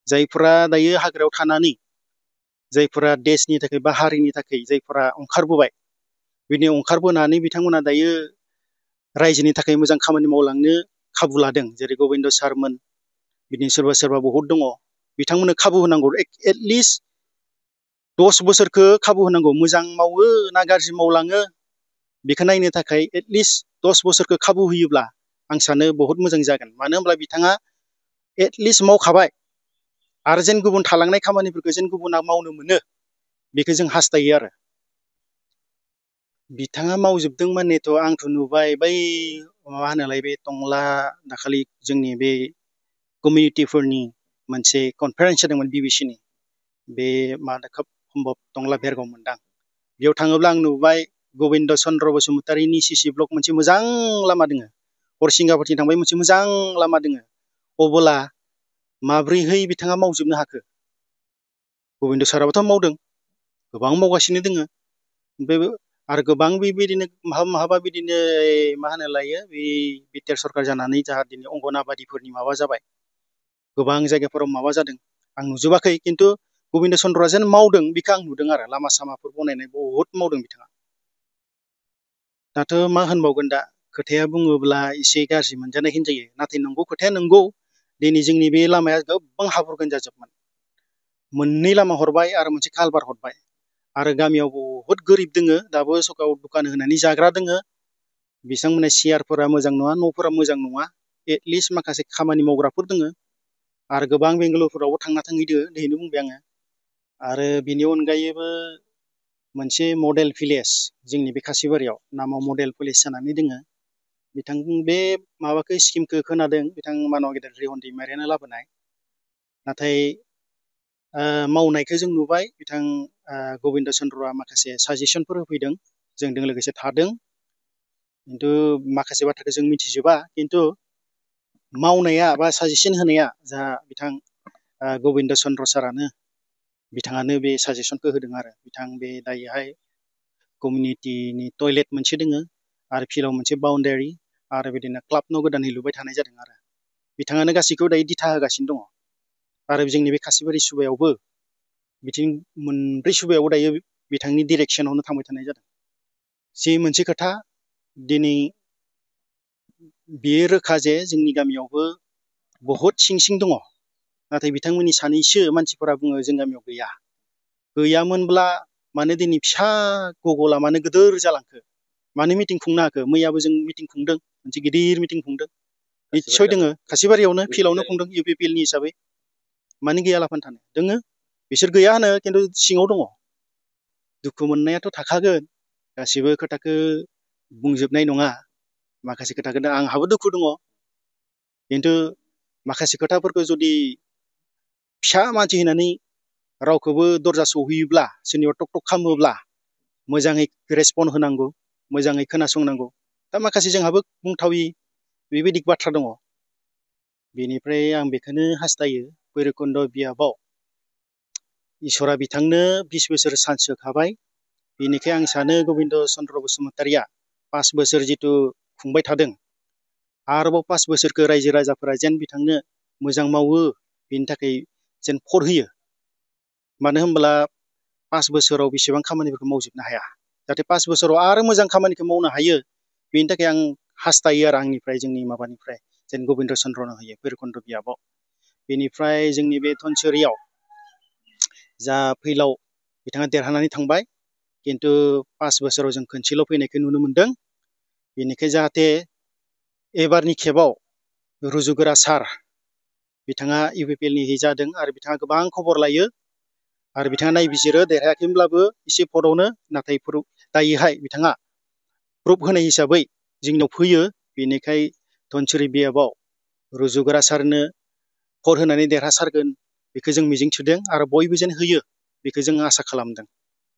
जायफोरा दायो हाग्रायाव थानानै जायफोरा देशनि थाखाय बा हारिनि थाखाय जायफोरा ओंखारबोबाय बिनि ओंखारबोनानै बिथांमोना दायो रायजोनि थाखाय मोजां खामानि मावलांनो खाबु लादों जेरै गबिन्द सारमोन बिदिनो सोरबा सोरबा बहुत दङ बिथांमोननो खाबु होनांगौ एटलिस्ट 10 बोसोरखौ खाबु होनांगौ मोजां मावो ना गाज्रि मावलाङो बेखौ नायनो थाखाय एटलिस्ट 10 बोसोरखौ खाबु होयोब्ला आं सानो बहुत मोजां जागोन मानो होनब्ला बिथाङा एटलिस्ट मावखाबाय आरो जेन गुबुन थालांनाय खामानिफोरखौ जेन गुबुना मावनो मोनो बेखौ जों हास्थायो आरो बिथाङा मावजोबदों मानेथ' आंथ' नुबाय बै मा होनोलाय बे टंला दाखालि जोंनि बे कमिउनिटिफोरनि मोनसे कनफारेन्स जादोंमोन बिबिसिनि बे मा खोब सम्भब टंला भेरगाव मोनदां बेयाव थाङोब्ला आं नुबाय गबिन्द चन्द्र बसुमतारीनि सिसि ब्लक मोनसे मोजां लामा दङ हरसिंगाफोरथिं थांबाय मोनसे मोजां लामा दङ अबोला माब्रैहै बिथाङा मावजोबनो हाखो गबिन्द साराबोथ' मावदों गोबां मावगासिनो दङ ओमफ्राय आरो गोबां बेबायदिनो माहाबा बिदिनो मा होनो लायो बे बिटिआर सरकार जानानै जाहा दिनै अंगनाबादिफोरनि माबा जाबाय गोबां जायगाफोराव माबा जादों आं नुजोबाखै खिन्थु गबिन्द चन्द्रआ जेन मावदों बेखौ आं नुदों आरो लामा सामाफोर बनायनाय बहुत मावदों बिथाङा दाथ' मा होनबावगोन दा खोथाया बुङोब्ला एसे गाज्रि मोनजानाय होनजायो नाथाय नंगौ खोथाया नंगौ दिनै जोंनि बे लामाया गोबां हाब्रुगोन जाजोबमोन मोननै लामा हरबाय आरो मोनसे कालभार हरबाय आरो गामियाव बहुत गोरिब दोङो दाबो सकाव दखान होनानै जाग्रा दोङो बिथांमोननि सियारफोरा मोजां नङा न'फोरा मोजां नङा एटलिस्ट माखासे खामानि मावग्राफोर दोङो आरो गोबां बेंगालुरुफोरावबो थांना थांहैदो दहायनो बुंबाय आङो आरो बिनि अनगायैबो मोनसे मडेल भिलेज जोंनि बे खासिबारियाव नामाव मडेल भिलेज जानानै दोङो बिथां बे माबाखौ स्किमखौ खोनादों बिथां मानव गेदेर रिहन दैमारियानो लाबोनाय नाथाय मावनायखौ जों नुबाय बिथां गबिन्द चन्द्रआ माखासे साजेसनफोर होफैदों जोंजों लोगोसे थादों खिन्थु माखासे बाथ्राखौ जों मिथिजोबा खिन्थु मावनाया बा साजेसन होनाया जा बिथां गबिन्द चन्द्र सारानो बिथाङानो बे साजेसनखौ होदों आरो बिथां बे दायोहाय कमिउनिटिनि टयलेट मोनसे दोङो आरो फिल्डआव मोनसे बाउन्डारि आरो बिदिनो क्लाब न' गोदानै लुबाय थानाय जादों आरो बिथाङानो गासैखौबो दायो दिथा होगासिनो दङ आरो जोंनि बे खासिबारि सुबायावबो बिथिं मोनब्रै सुबायावबो दायो बिथांनि डिरेक्सनावनो थांबाय थानाय जादों जे मोनसे खोथा दिनै बेयो रोखा जे जोंनि गामियावबो बहुत सिं दङ नाथाय बिथांमोननि सानैसो मानसिफोरा बुङो जों गामियाव गैयामोनब्ला मानो दिनै फिसा गगला मानो गिदिर जालांखो मानो मिटिं खुंनो हाखो मैयाबो जों मिटिं खुंदों मोनसे गिदिर मिटिं खुंदों निस्सय दोङो खासिबारियावनो फिल्डआवनो खुंदों इउपिपिएलनि हिसाबै मानो गैया लाफानो थानो दोङो बिसोर गैया होनो खिन्थु सिङाव दङ दुखु मोननायाथ' थाखागोन गासिबो खोथाखौ बुंजोबनाय नङा माखासे खोथाखौ आंहाबो दुखु दङ खिन्थु माखासे खोथाफोरखौ जुदि फिसा मानसि होननानै रावखौबो दरजा सौहैयोब्ला सोरनिबा टक टक खालामोब्ला मोजाङै रेसपन्ड होनांगौ मोजाङै खोनासंनांगौ दा माखासे जोंहाबो बुंथावि बेबायदि बाथ्रा दङ बेनिफ्राय आं बेखौनो हास्थायो भैरबकुन्द बियाबाव इसोरा बिथांनो 20 बोसोर चान्स होखाबाय बेनिखाय आं सानो गबिन्द चन्द्र बसुमतारीया 5 बोसोर जिथु खुंबाय थादों आरोबाव 5 बोसोरखौ रायजो राजाफोरा जेन बिथांनो मोजां मावो बेनि थाखाय जेन भट होयो मानो होनब्ला 5 बोसोराव बेसेबां खामानिफोरखौ मावजोबनो हाया जाहाथे 5 बोसोराव आरो मोजां खामानिखौ मावनो हायो बेनि थाखाय आं हास्थायो आरो आंनिफ्राय जोंनि माबानिफ्राय जेन गबिन्द चन्द्रनो होयो भैरबकुन्द बियाबाव बेनिफ्राय जोंनि बे धनसिरियाव जा फैलाव बिथाङा देरहानानै थांबाय खिन्थु 5 बोसोराव जों खनसेल' फैनायखौ नुनो मोनदों बेनिखाय जाहाथे एबारनि खेबाव रुजुगोरा सार बिथाङा इउपिपिएलनि जादों आरो बिथाङा गोबां खबर लायो आरो बिथाङा नायबिजिरो देरहायाखैमोनब्लाबो एसे भटआवनो नाथाय दायोहाय बिथाङा प्रुफ होनाय हिसाबै जोंनाव फैयो बेनिखाय धनसिरि बियाबाव रुजुगोरा सारनो भट होनानै देरहासारगोन बेखौ जों मिजिं थिदों आरो बयबो जेन होयो बेखौ जों आसा खालामदों